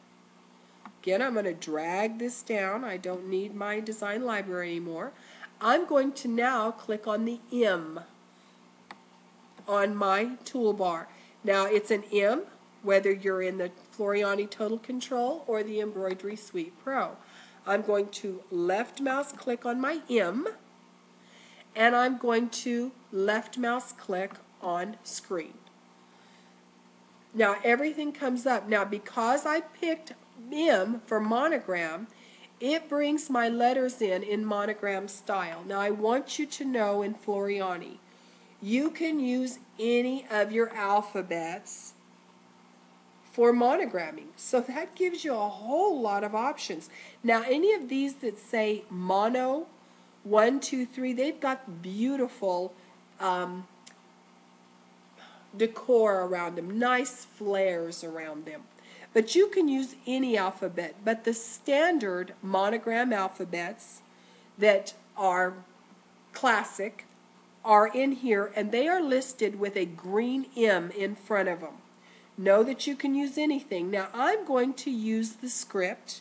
Again, I'm going to drag this down. I don't need my design library anymore. I'm going to now click on the M on my toolbar. Now it's an M whether you're in the Floriani Total Control or the Embroidery Suite Pro. I'm going to left mouse click on my M, and I'm going to left mouse click on screen. Now everything comes up. Now because I picked M for monogram, it brings my letters in monogram style. Now I want you to know in Floriani, you can use any of your alphabets for monogramming. So that gives you a whole lot of options. Now any of these that say mono, 1, 2, 3, they've got beautiful decor around them, nice flares around them. But you can use any alphabet, but the standard monogram alphabets that are classic are in here, and they are listed with a green M in front of them. Know that you can use anything. Now I'm going to use the script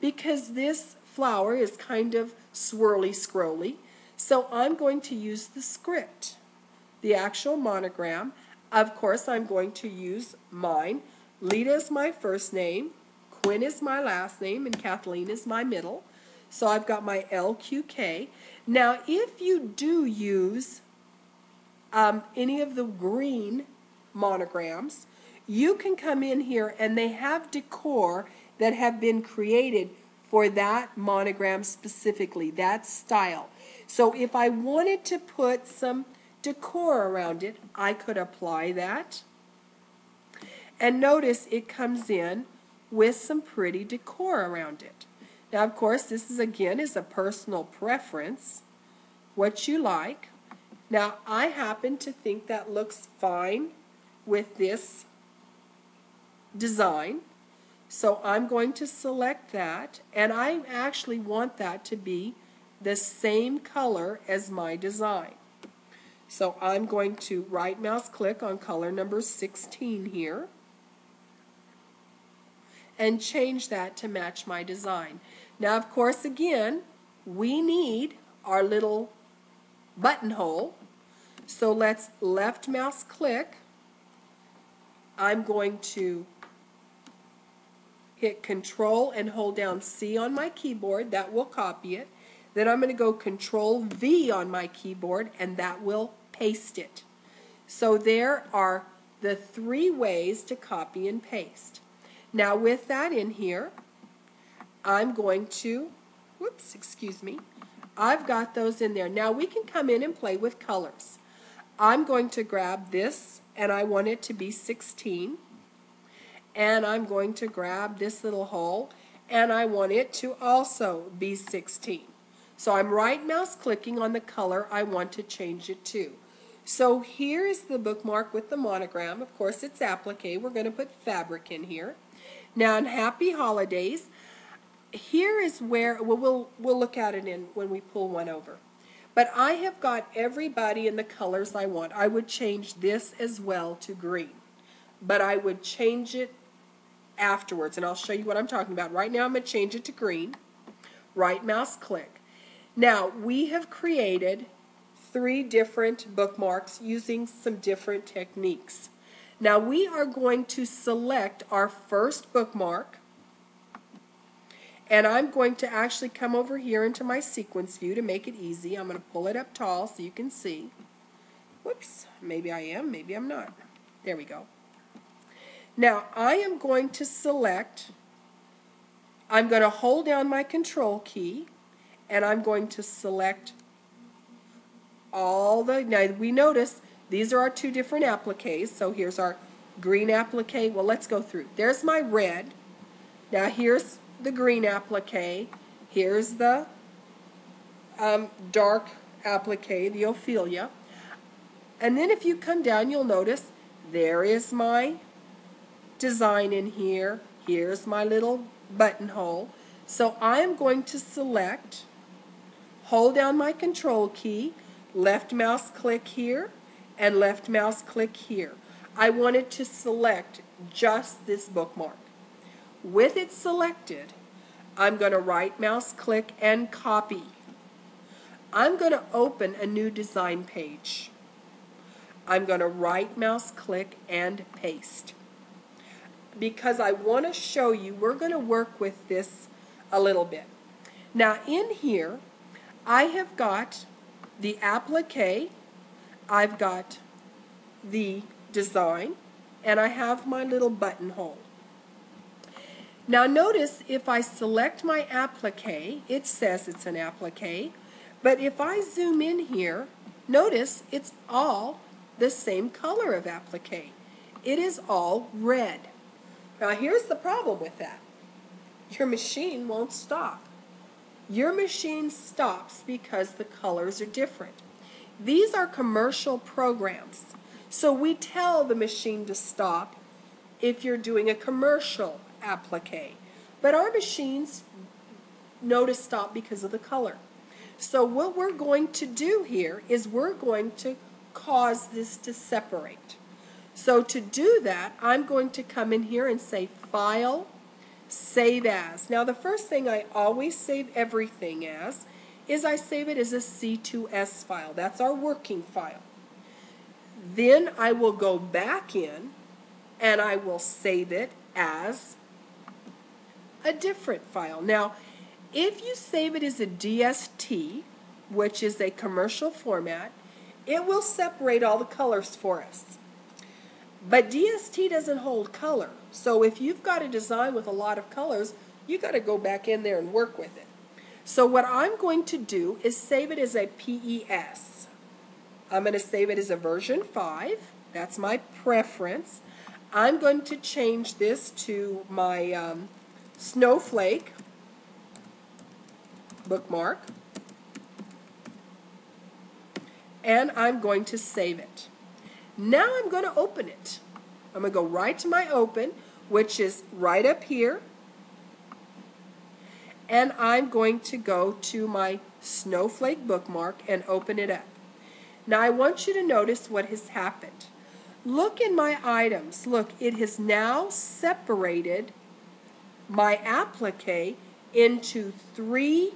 because this flower is kind of swirly scrolly, so I'm going to use the script, the actual monogram. Of course I'm going to use mine. Lita is my first name, Quinn is my last name, and Kathleen is my middle. So I've got my LQK. Now if you do use any of the green monograms, you can come in here and they have decor that have been created for that monogram specifically, that style. So if I wanted to put some decor around it, I could apply that. And notice it comes in with some pretty decor around it. Now of course this is again is a personal preference, what you like. Now I happen to think that looks fine with this design, so I'm going to select that, and I actually want that to be the same color as my design. So I'm going to right mouse click on color number 16 here and change that to match my design. Now of course again we need our little buttonhole, so let's left mouse click. I'm going to hit Control and hold down C on my keyboard. That will copy it. Then I'm going to go Control V on my keyboard, and that will paste it. So there are the 3 ways to copy and paste. Now with that in here, I'm going to, whoops, excuse me, I've got those in there. Now we can come in and play with colors. I'm going to grab this, and I want it to be 16. And I'm going to grab this little hole, and I want it to also be 16. So I'm right mouse clicking on the color I want to change it to. So here is the bookmark with the monogram. Of course it's applique. We're going to put fabric in here. Now in Happy Holidays, here is where we'll look at it in when we pull one over. But I have got everybody in the colors I want. I would change this as well to green, but I would change it afterwards, and I'll show you what I'm talking about. Right now I'm going to change it to green. Right mouse click. Now we have created 3 different bookmarks using some different techniques. Now we are going to select our first bookmark, and I'm going to actually come over here into my sequence view to make it easy. I'm going to pull it up tall so you can see. Whoops, maybe I am, maybe I'm not. There we go. Now I am going to select, I'm going to hold down my control key, and I'm going to select all the, now we notice these are our 2 different appliques. So here's our green applique. Well, let's go through. There's my red. Now here's the green applique. Here's the dark applique, the Ophelia. And then if you come down, you'll notice there is my design in here. Here's my little buttonhole. So I am going to select, hold down my control key, left mouse click here, and left mouse click here. I wanted to select just this bookmark. With it selected, I'm going to right mouse click and copy. I'm going to open a new design page. I'm going to right mouse click and paste. Because I want to show you, we're going to work with this a little bit. Now in here, I have got the applique, I've got the design, and I have my little buttonhole. Now notice if I select my applique, it says it's an applique, but if I zoom in here, notice it's all the same color of applique. It is all red. Now here's the problem with that. Your machine won't stop. Your machine stops because the colors are different. These are commercial programs, so we tell the machine to stop if you're doing a commercial applique. But our machines know to stop because of the color. So what we're going to do here is we're going to cause this to separate. So to do that, I'm going to come in here and say File, Save As. Now the first thing I always save everything as is I save it as a C2S file. That's our working file. Then I will go back in and I will save it as a different file. Now if you save it as a DST, which is a commercial format, it will separate all the colors for us. But DST doesn't hold color. So if you've got a design with a lot of colors, you've got to go back in there and work with it. So what I'm going to do is save it as a PES. I'm going to save it as a version 5. That's my preference. I'm going to change this to my snowflake bookmark. And I'm going to save it. Now I'm going to open it. I'm going to go right to my open, which is right up here. And I'm going to go to my snowflake bookmark and open it up. Now I want you to notice what has happened. Look in my items. Look, it has now separated my applique into 3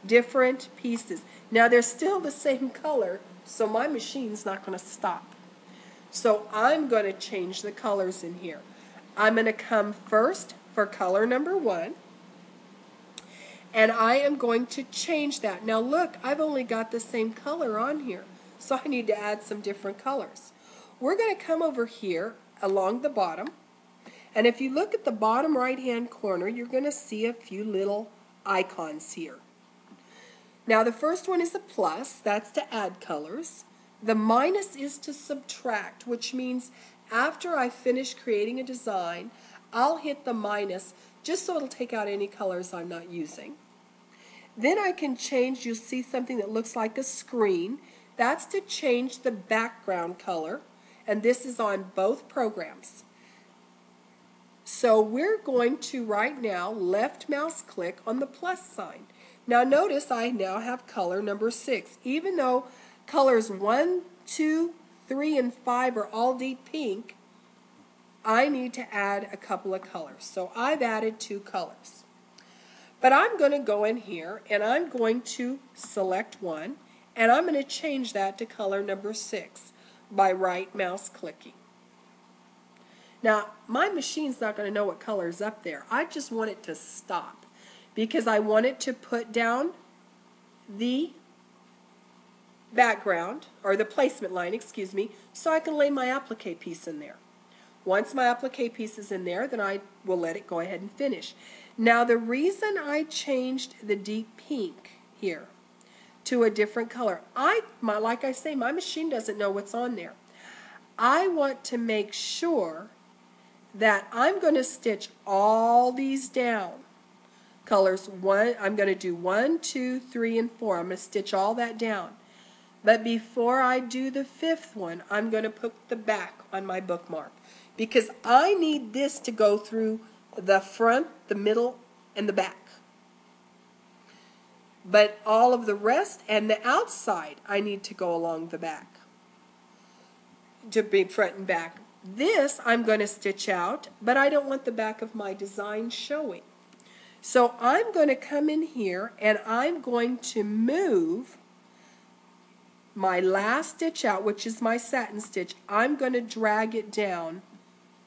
different pieces. Now they're still the same color, so my machine's not going to stop. So I'm going to change the colors in here. I'm going to come first for color number 1, and I am going to change that. Now look, I've only got the same color on here, so I need to add some different colors. We're going to come over here along the bottom, and if you look at the bottom right hand corner, you're going to see a few little icons here. Now the first one is a plus, that's to add colors. The minus is to subtract, which means after I finish creating a design, I'll hit the minus just so it'll take out any colors I'm not using. Then I can change, you'll see something that looks like a screen. That's to change the background color, and this is on both programs. So we're going to right now left mouse click on the plus sign. Now notice I now have color number 6. Even though colors 1, 2, 3, and 5 are all deep pink, I need to add a couple of colors. So I've added 2 colors. But I'm going to go in here and I'm going to select one And I'm going to change that to color number 6 by right mouse clicking. Now, my machine's not going to know what color is up there. I just want it to stop because I want it to put down the background, or the placement line, excuse me, so I can lay my applique piece in there. Once my applique piece is in there, then I will let it go ahead and finish. Now, the reason I changed the deep pink here to a different color, like I say, my machine doesn't know what's on there. I want to make sure that I'm going to stitch all these down. Colors I'm going to do 1, 2, 3, and 4. I'm going to stitch all that down. But before I do the 5th one, I'm going to put the back on my bookmark because I need this to go through the front, the middle, and the back. But all of the rest and the outside, I need to go along the back to be front and back. This I'm going to stitch out, but I don't want the back of my design showing. So I'm going to come in here and I'm going to move my last stitch out, which is my satin stitch. I'm going to drag it down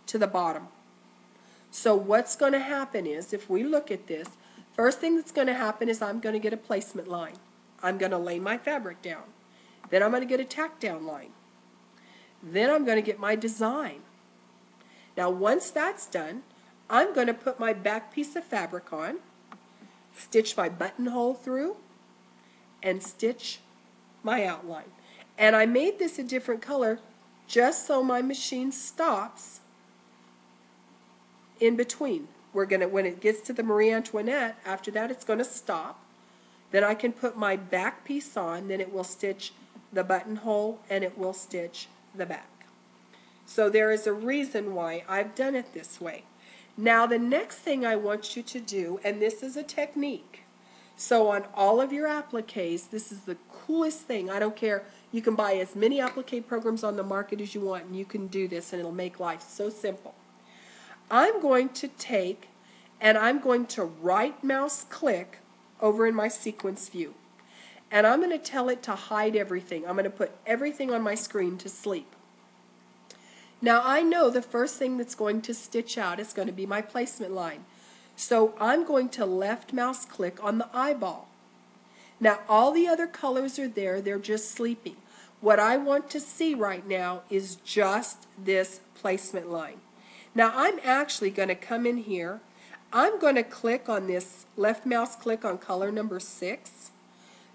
to the bottom. So what's going to happen is, if we look at this, first thing that's going to happen is I'm going to get a placement line. I'm going to lay my fabric down. Then I'm going to get a tack down line. Then I'm going to get my design. Now once that's done, I'm going to put my back piece of fabric on, stitch my buttonhole through, and stitch my outline. And I made this a different color just so my machine stops in between. When it gets to the Marie Antoinette, after that it's going to stop. Then I can put my back piece on, then it will stitch the buttonhole and it will stitch the back. So there is a reason why I've done it this way. Now the next thing I want you to do, and this is a technique, so on all of your appliques, this is the coolest thing. I don't care, you can buy as many applique programs on the market as you want and you can do this and it'll make life so simple. I'm going to take and I'm going to right mouse click over in my sequence view. And I'm going to tell it to hide everything. I'm going to put everything on my screen to sleep. Now I know the first thing that's going to stitch out is going to be my placement line. So I'm going to left mouse click on the eyeball. Now all the other colors are there, they're just sleeping. What I want to see right now is just this placement line. Now I'm actually going to come in here, I'm going to click on this left mouse click on color number 6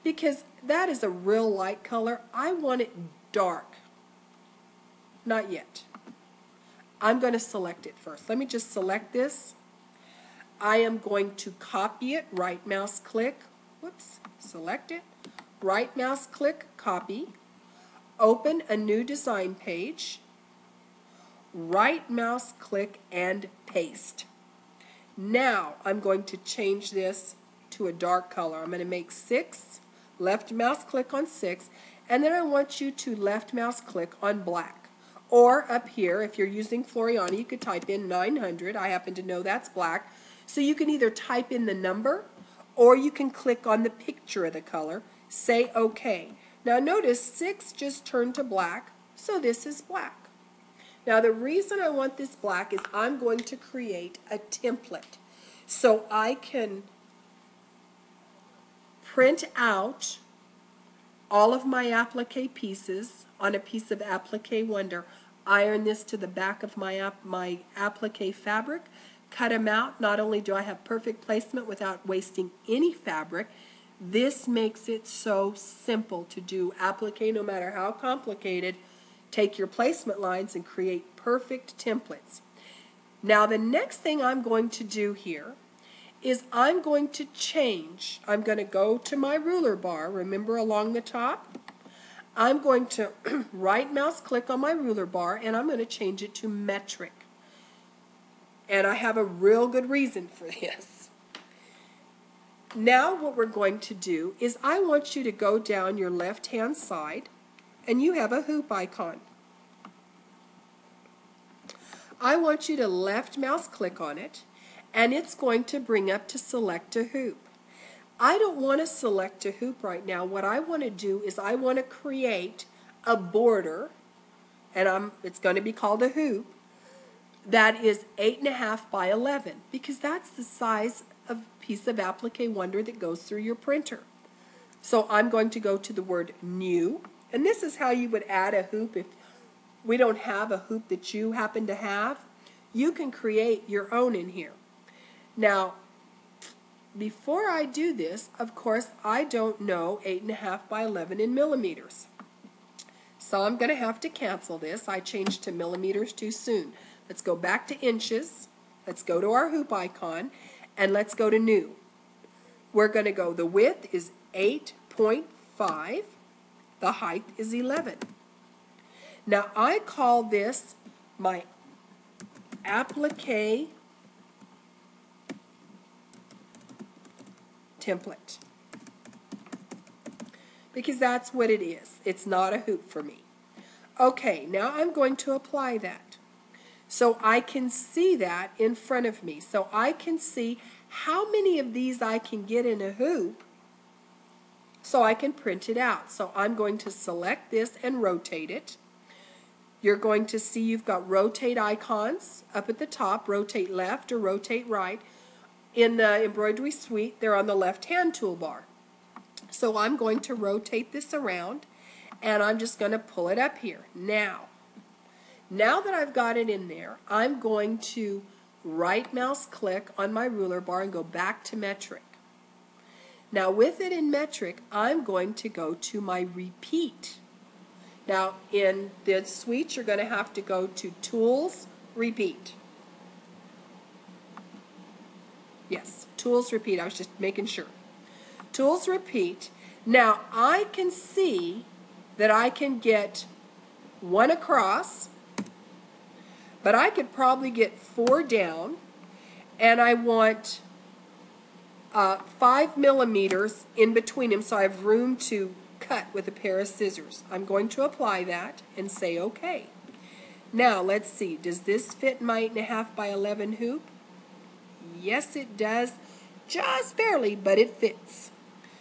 because that is a real light color. I want it dark. Not yet. I'm going to select it first. Let me just select this. I am going to copy it, right mouse click, whoops, select it, right mouse click, copy, open a new design page, right mouse click and paste. Now I'm going to change this to a dark color. I'm going to make 6, left mouse click on 6, and then I want you to left mouse click on black. Or up here, if you're using Floriani, you could type in 900. I happen to know that's black. So you can either type in the number or you can click on the picture of the color, say OK. Now notice 6 just turned to black, so this is black. Now the reason I want this black is I'm going to create a template. So I can print out all of my applique pieces on a piece of applique Wonder, iron this to the back of my applique fabric, cut them out. Not only do I have perfect placement without wasting any fabric, this makes it so simple to do applique no matter how complicated. Take your placement lines and create perfect templates. Now the next thing I'm going to do here is I'm going to change. I'm going to go to my ruler bar, remember along the top? I'm going to right mouse click on my ruler bar and I'm going to change it to metric. And I have a real good reason for this. Now what we're going to do is I want you to go down your left hand side and you have a hoop icon. I want you to left mouse click on it and it's going to bring up to select a hoop. I don't want to select a hoop right now. What I want to do is I want to create a border, and it's going to be called a hoop, that is 8.5 by 11, because that's the size of a piece of applique wonder that goes through your printer. So I'm going to go to the word new, and this is how you would add a hoop if we don't have a hoop that you happen to have. You can create your own in here. Now, before I do this, of course, I don't know 8.5 by 11 in millimeters. So I'm going to have to cancel this. I changed to millimeters too soon. Let's go back to inches. Let's go to our hoop icon, and let's go to new. We're going to go, the width is 8.5. The height is 11. Now I call this my applique template, because that's what it is. It's not a hoop for me. Okay, now I'm going to apply that. So I can see that in front of me. So I can see how many of these I can get in a hoop so I can print it out. So I'm going to select this and rotate it. You're going to see you've got rotate icons up at the top, rotate left or rotate right. In the embroidery suite, they're on the left-hand toolbar. So I'm going to rotate this around, and I'm just going to pull it up here. Now that I've got it in there, I'm going to right mouse click on my ruler bar and go back to metric. Now with it in metric, I'm going to go to my repeat. Now in the suite, you're going to have to go to Tools, Repeat. Yes, Tools, Repeat. I was just making sure. Tools, Repeat. Now I can see that I can get one across, but I could probably get 4 down, and I want 5 millimeters in between them, so I have room to cut with a pair of scissors. I'm going to apply that and say OK. Now let's see, does this fit my 8.5 by 11 hoop? Yes, it does, just barely, but it fits.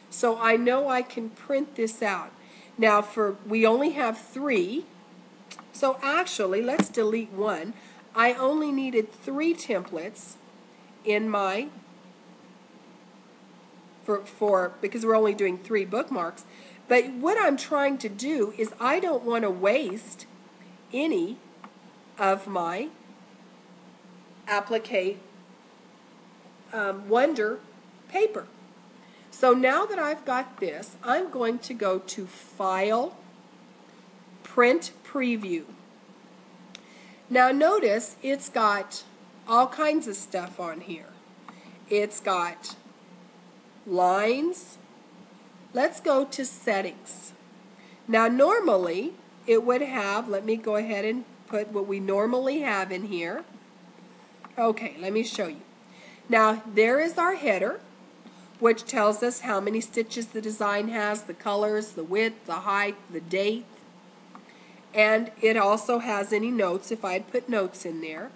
So I know I can print this out. Now we only have 3. So actually, let's delete one. I only needed 3 templates in my, because we're only doing 3 bookmarks. But what I'm trying to do is I don't want to waste any of my applique Wonder paper. So now that I've got this, I'm going to go to File, Print Preview. Now notice it's got all kinds of stuff on here. It's got lines. Let's go to Settings. Now normally it would have, let me go ahead and put what we normally have in here. Okay, let me show you. Now there is our header, which tells us how many stitches the design has, the colors, the width, the height, the date. And it also has any notes if I had put notes in there.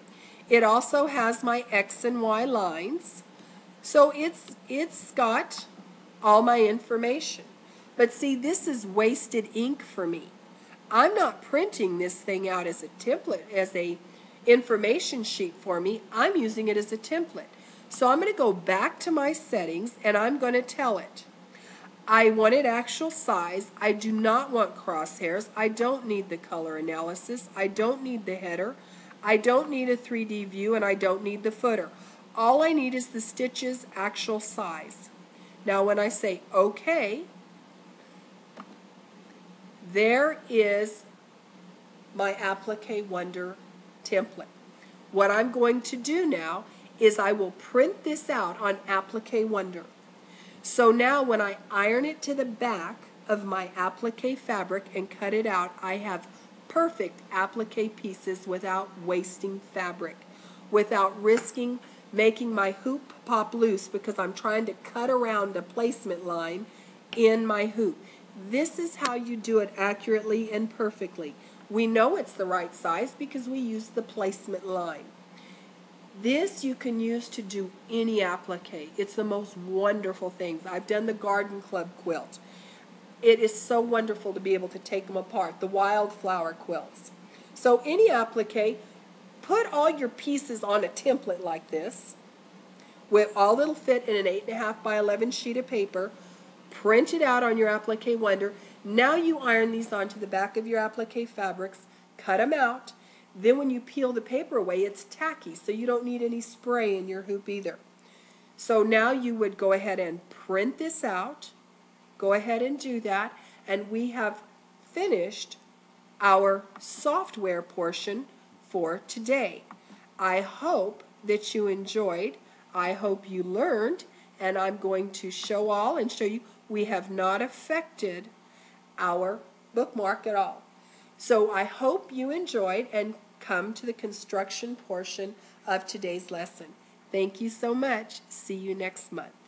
It also has my X and Y lines. So it's got all my information. But see, this is wasted ink for me. I'm not printing this thing out as a template, as a information sheet for me. I'm using it as a template. So I'm going to go back to my settings, and I'm going to tell it I want it actual size. I do not want crosshairs. I don't need the color analysis. I don't need the header. I don't need a 3D view, and I don't need the footer. All I need is the stitches actual size. Now when I say OK, there is my Applique Wonder template. What I'm going to do now is I will print this out on Applique Wonder. So now when I iron it to the back of my applique fabric and cut it out, I have perfect applique pieces without wasting fabric, without risking making my hoop pop loose because I'm trying to cut around a placement line in my hoop. This is how you do it accurately and perfectly. We know it's the right size because we use the placement line. This you can use to do any applique. It's the most wonderful thing. I've done the garden club quilt. It is so wonderful to be able to take them apart, the wildflower quilts. So any applique, put all your pieces on a template like this, with all that'll fit in an 8.5 by 11 sheet of paper. Print it out on your applique Wonder. Now you iron these onto the back of your applique fabrics, cut them out. Then when you peel the paper away, it's tacky, so you don't need any spray in your hoop either. So now you would go ahead and print this out. Go ahead and do that, and we have finished our software portion for today. I hope that you enjoyed. I hope you learned, and I'm going to show all and show you we have not affected our bookmark at all. So I hope you enjoyed and come to the construction portion of today's lesson. Thank you so much. See you next month.